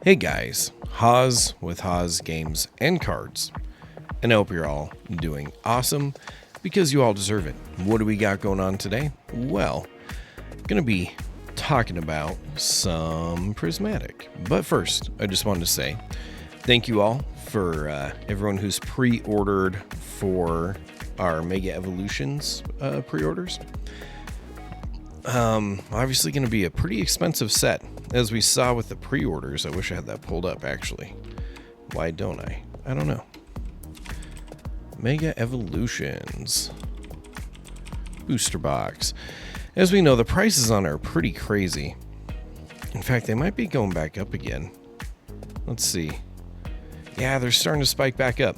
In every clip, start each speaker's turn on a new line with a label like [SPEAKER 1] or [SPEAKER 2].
[SPEAKER 1] Hey guys, Haas with Haas Games and Cards, and I hope you're all doing awesome because you all deserve it. What do we got going on today? Well, gonna be talking about some Prismatic, but first I just wanted to say thank you all for everyone who's pre-ordered for our Mega Evolutions pre-orders. Obviously going to be a pretty expensive set, as we saw with the pre-orders. I wish I had that pulled up, actually. Why don't I? I don't know. Mega Evolutions booster box. As we know, the prices on it are pretty crazy. In fact, they might be going back up again. Let's see. Yeah, they're starting to spike back up.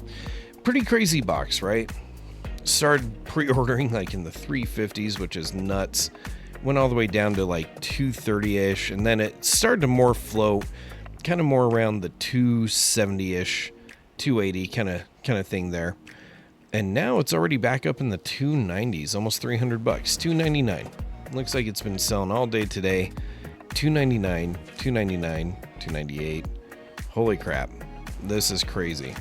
[SPEAKER 1] Pretty crazy box, right? Started pre-ordering like in the 350s, which is nuts. Went all the way down to like 230-ish, and then it started to more float, kind of more around the 270-ish, 280 kind of thing there. And now it's already back up in the 290s, almost $300, $299. Looks like it's been selling all day today. $299, $299, $298. Holy crap, this is crazy.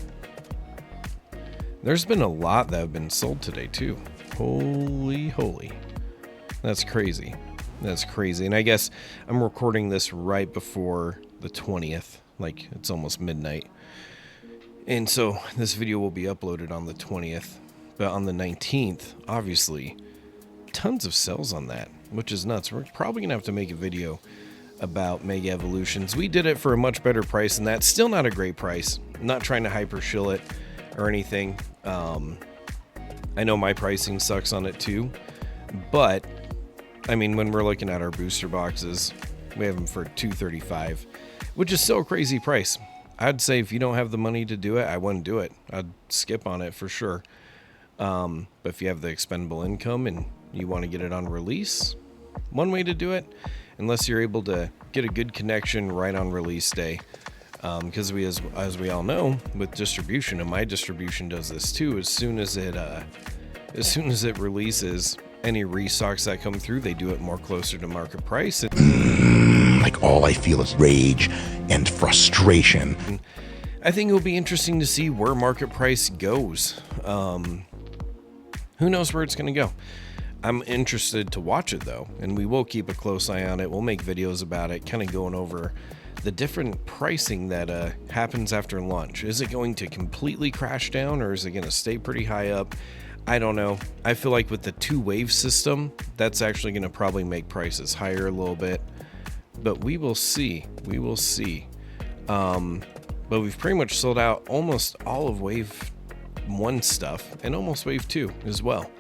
[SPEAKER 1] There's been a lot that have been sold today too. Holy. That's crazy. That's crazy. And I guess I'm recording this right before the 20th. Like, it's almost midnight. And so this video will be uploaded on the 20th. But on the 19th, obviously, tons of sales on that, which is nuts. We're probably going to have to make a video about Mega Evolutions. We did it for a much better price than that. Still not a great price. I'm not trying to hyper shill it or anything. I know my pricing sucks on it too. But I mean, when we're looking at our booster boxes, we have them for $235, which is still a crazy price. I'd say if you don't have the money to do it, I wouldn't do it. I'd skip on it for sure. But if you have the expendable income and you want to get it on release, one way to do it, unless you're able to get a good connection right on release day. Because as we all know, with distribution, and my distribution does this too, as soon as it releases, any restocks that come through, they do it more closer to market price.
[SPEAKER 2] Like all I feel is rage and frustration.
[SPEAKER 1] I think it will be interesting to see where market price goes. Who knows where it's going to go? I'm interested to watch it though, and we will keep a close eye on it. We'll make videos about it, kind of going over the different pricing that happens after launch. Is it going to completely crash down, or is it going to stay pretty high up? I don't know. I feel like with the two-wave system, that's actually going to probably make prices higher a little bit. But we will see. We will see. But we've pretty much sold out almost all of Wave 1 stuff, and almost Wave 2 as well.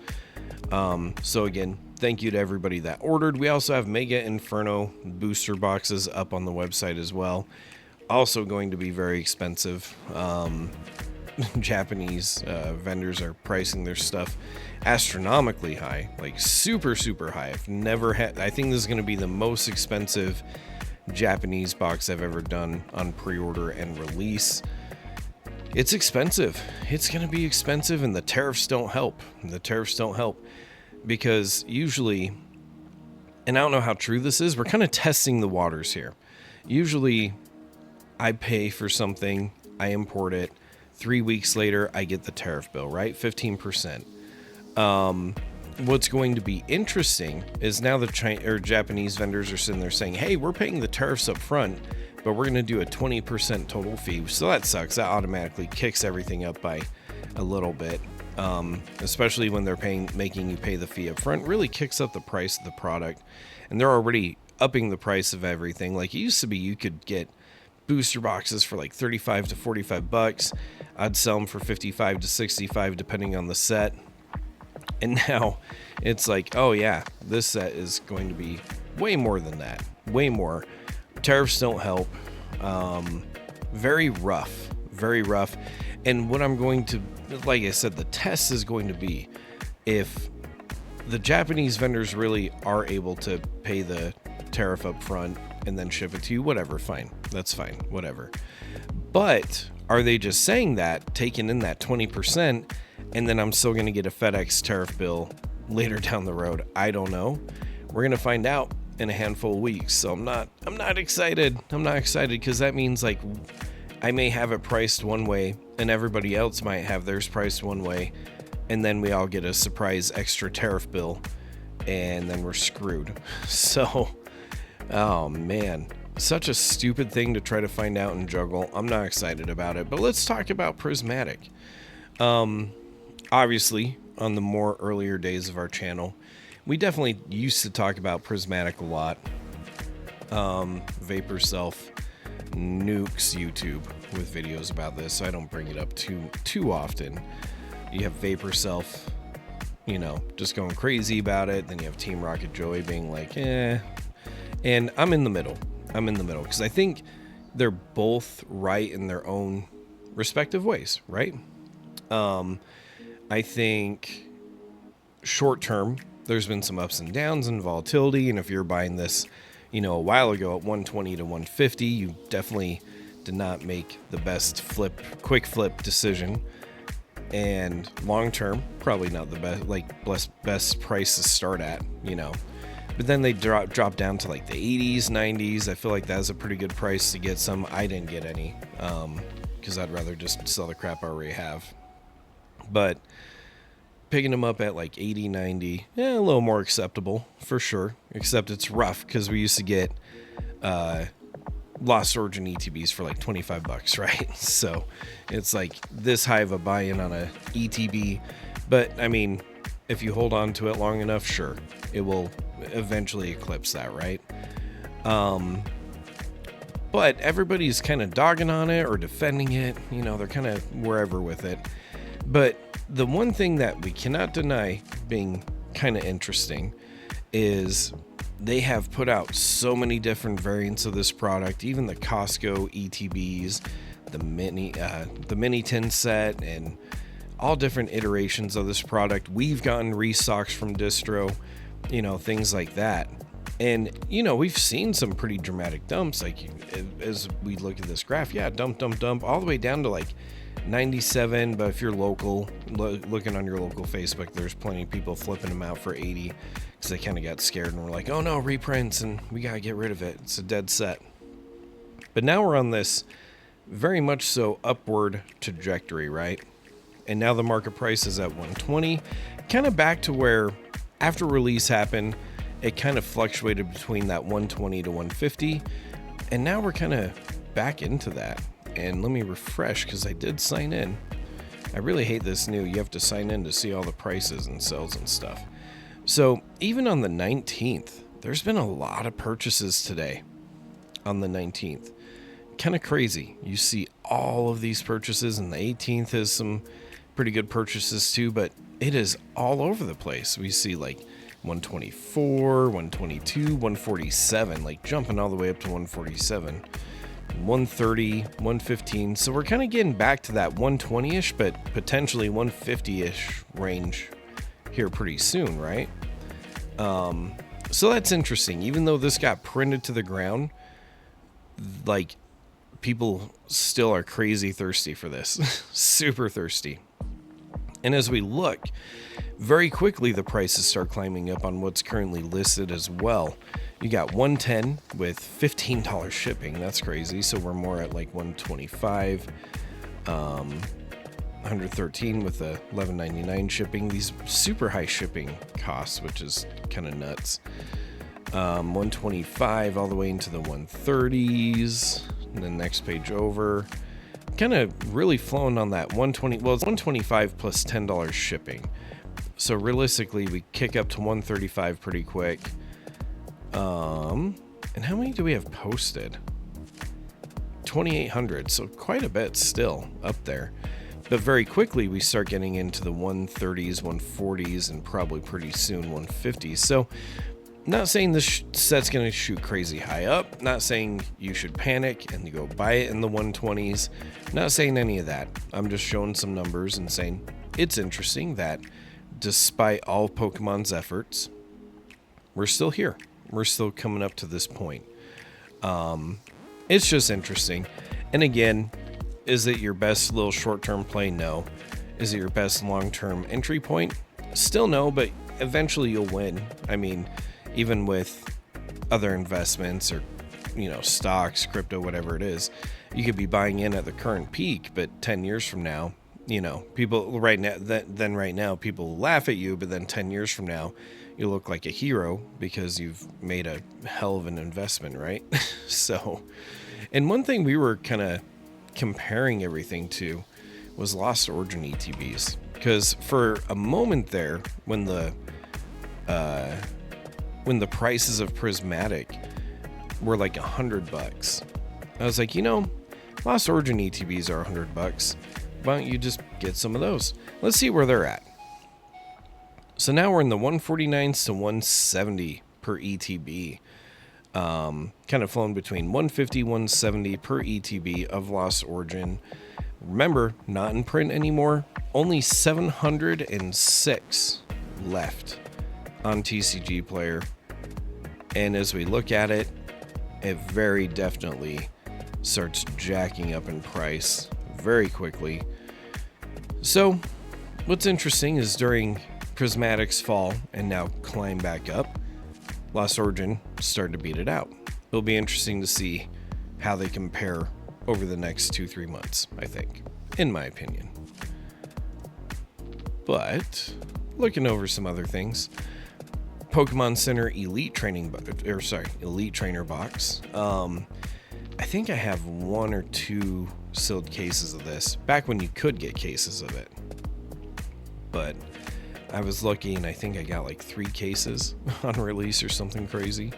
[SPEAKER 1] So again, thank you to everybody that ordered. We also have Mega Inferno booster boxes up on the website as well. Also going to be very expensive. Japanese vendors are pricing their stuff astronomically high, like super high. I've never had. I think this is going to be the most expensive Japanese box I've ever done on pre-order and release. It's expensive. It's going to be expensive, and the tariffs don't help. Because usually, and I don't know how true this is, we're kind of testing the waters here. Usually I pay for something, I import it, 3 weeks later, I get the tariff bill, right? 15%. What's going to be interesting is now the Japanese vendors are sitting there saying, hey, we're paying the tariffs up front, but we're going to do a 20% total fee. So that sucks. That automatically kicks everything up by a little bit. Especially when they're making you pay the fee up front, really kicks up the price of the product. And they're already upping the price of everything. Like it used to be, you could get booster boxes for like $35 to $45. I'd sell them for $55 to $65 depending on the set. And now it's like, oh yeah, this set is going to be way more than that. Way more. Tariffs don't help. Very rough. And what I'm going to, like I said, the test is going to be if the Japanese vendors really are able to pay the tariff up front and then ship it to you, whatever, fine. That's fine, whatever. But are they just saying that, taking in that 20%, and then I'm still going to get a FedEx tariff bill later down the road? I don't know. We're going to find out. in a handful of weeks. So I'm not excited. I'm not excited because that means like I may have it priced one way and everybody else might have theirs priced one way, and then we all get a surprise extra tariff bill and then we're screwed. So, oh man, such a stupid thing to try to find out and juggle. I'm not excited about it, but let's talk about Prismatic. Obviously, on the more earlier days of our channel, we definitely used to talk about Prismatic a lot. Vapor Self nukes YouTube with videos about this, so I don't bring it up too often. You have Vapor Self, you know, just going crazy about it. Then you have Team Rocket Joey being like, eh. And I'm in the middle. Because I think they're both right in their own respective ways, right? I think short term, there's been some ups and downs and volatility. And if you're buying this, you know, a while ago at 120 to 150, you definitely did not make the best quick flip decision. And long term, probably not the best price to start at, you know. But then they drop down to like the 80s, 90s. I feel like that's a pretty good price to get some. I didn't get any because I'd rather just sell the crap I already have. But picking them up at like 80, 90, a little more acceptable for sure. Except it's rough because we used to get Lost Origin ETBs for like $25, right? So it's like this high of a buy-in on a ETB. But I mean, if you hold on to it long enough, sure, it will eventually eclipse that, right? But everybody's kind of dogging on it or defending it. You know, they're kind of wherever with it. But the one thing that we cannot deny being kind of interesting is they have put out so many different variants of this product, even the Costco ETBs, the mini tin set, and all different iterations of this product. We've gotten restocks from distro, you know, things like that. And, you know, we've seen some pretty dramatic dumps. Like, as we look at this graph, yeah, dump, all the way down to like 97. But if you're local, looking on your local Facebook, there's plenty of people flipping them out for 80 because they kind of got scared and were like, oh no, reprints, and we got to get rid of it. It's a dead set. But now we're on this very much so upward trajectory, right? And now the market price is at 120, kind of back to where after release happened, it kind of fluctuated between that 120 to 150. And now we're kind of back into that. And let me refresh because I did sign in. I really hate this new, you have to sign in to see all the prices and sales and stuff. So even on the 19th, there's been a lot of purchases today on the 19th. Kind of crazy. You see all of these purchases, and the 18th has some pretty good purchases too, but it is all over the place. We see like 124, 122, 147, like jumping all the way up to 147, 130, 115. So we're kind of getting back to that 120-ish, but potentially 150-ish range here pretty soon, right? So that's interesting. Even though this got printed to the ground, like, people still are crazy thirsty for this. Super thirsty. And as we look, very quickly the prices start climbing up on what's currently listed as well. You got 110 with $15 shipping. That's crazy. So we're more at like 125. 113 with the $11.99 shipping. These super high shipping costs, which is kind of nuts. 125 all the way into the 130s. And then next page over, kind of really flowing on that 120. Well, it's 125 plus $10 shipping. So realistically, we kick up to 135 pretty quick. And how many do we have posted? 2,800. So quite a bit still up there. But very quickly, we start getting into the 130s, 140s, and probably pretty soon 150s. So not saying this set's going to shoot crazy high up. Not saying you should panic and go buy it in the 120s. Not saying any of that. I'm just showing some numbers and saying it's interesting that despite all of Pokemon's efforts, we're still here. We're still coming up to this point. It's just interesting. And again, is it your best little short-term play? No. Is it your best long-term entry point? Still no, but eventually you'll win. I mean, even with other investments or, stocks, crypto, whatever it is. You could be buying in at the current peak, but 10 years from now, people right now, people laugh at you, but then 10 years from now, you look like a hero because you've made a hell of an investment, right? So, and one thing we were kind of comparing everything to was Lost Origin ETBs, because for a moment there, when the prices of Prismatic were like $100, I was like, Lost Origin ETBs are $100. Why don't you just get some of those? Let's see where they're at. So now we're in the 149s to 170 per ETB. Kind of flown between 150, 170 per ETB of Lost Origin. Remember, not in print anymore. Only 706 left on TCG Player. And as we look at it, it very definitely starts jacking up in price very quickly. So what's interesting is during Prismatic's fall and now climb back up, Lost Origin started to beat it out. It'll be interesting to see how they compare over the next 2-3 months, I think, in my opinion. But looking over some other things, Pokemon Center Elite Trainer box. I think I have 1 or 2 sealed cases of this, back when you could get cases of it. But I was lucky and I think I got like 3 cases on release or something crazy.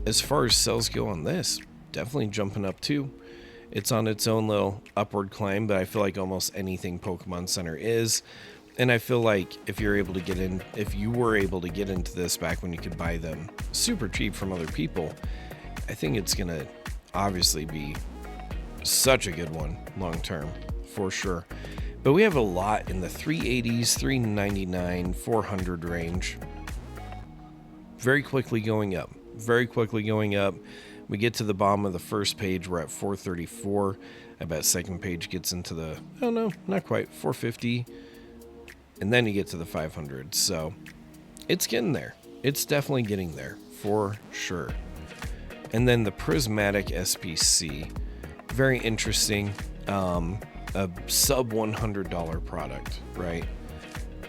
[SPEAKER 1] As far as sales go on this, definitely jumping up too. It's on its own little upward climb, but I feel like almost anything Pokemon Center is. And I feel like if you were able to get into this back when you could buy them super cheap from other people, I think it's going to obviously be such a good one long term, for sure. But we have a lot in the 380s, 399, 400 range. Very quickly going up. We get to the bottom of the first page, we're at 434. I bet second page gets into the, oh no, not quite, 450. And then you get to the 500. So it's getting there. It's definitely getting there, for sure. And then the Prismatic SPC, very interesting. A sub $100 product, right?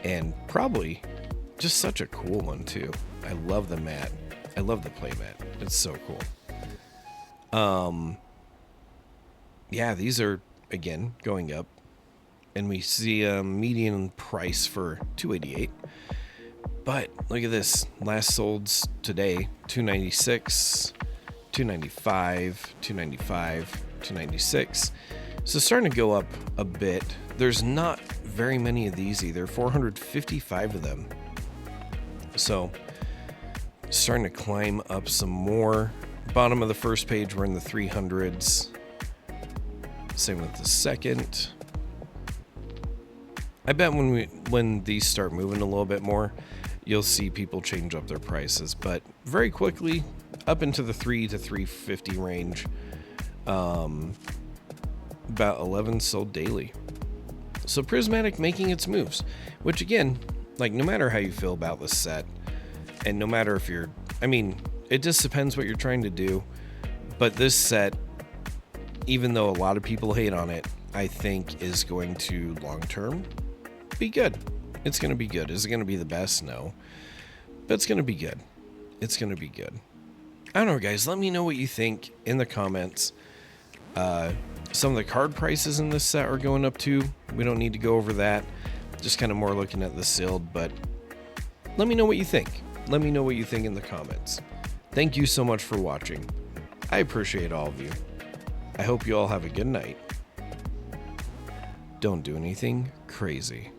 [SPEAKER 1] And probably just such a cool one too. I love the mat. I love the play mat. It's so cool. Yeah, these are again going up, and we see a median price for $288. But look at this. Last solds today, $296, $295, $295, $296. So starting to go up a bit. There's not very many of these either. 455 of them. So starting to climb up some more. Bottom of the first page, we're in the 300s. Same with the second. I bet when these start moving a little bit more, you'll see people change up their prices. But very quickly, up into the 3 to 350 range. About 11 sold daily. So Prismatic making its moves, which again, like no matter how you feel about this set, and no matter if you're, it just depends what you're trying to do. But this set, even though a lot of people hate on it, I think is going to long term be good. It's going to be good. Is it going to be the best? No. But it's going to be good. It's going to be good. I don't know, guys. Let me know what you think in the comments. Some of the card prices in this set are going up too. We don't need to go over that. Just kind of more looking at the sealed, but let me know what you think. Let me know what you think in the comments. Thank you so much for watching. I appreciate all of you. I hope you all have a good night. Don't do anything crazy.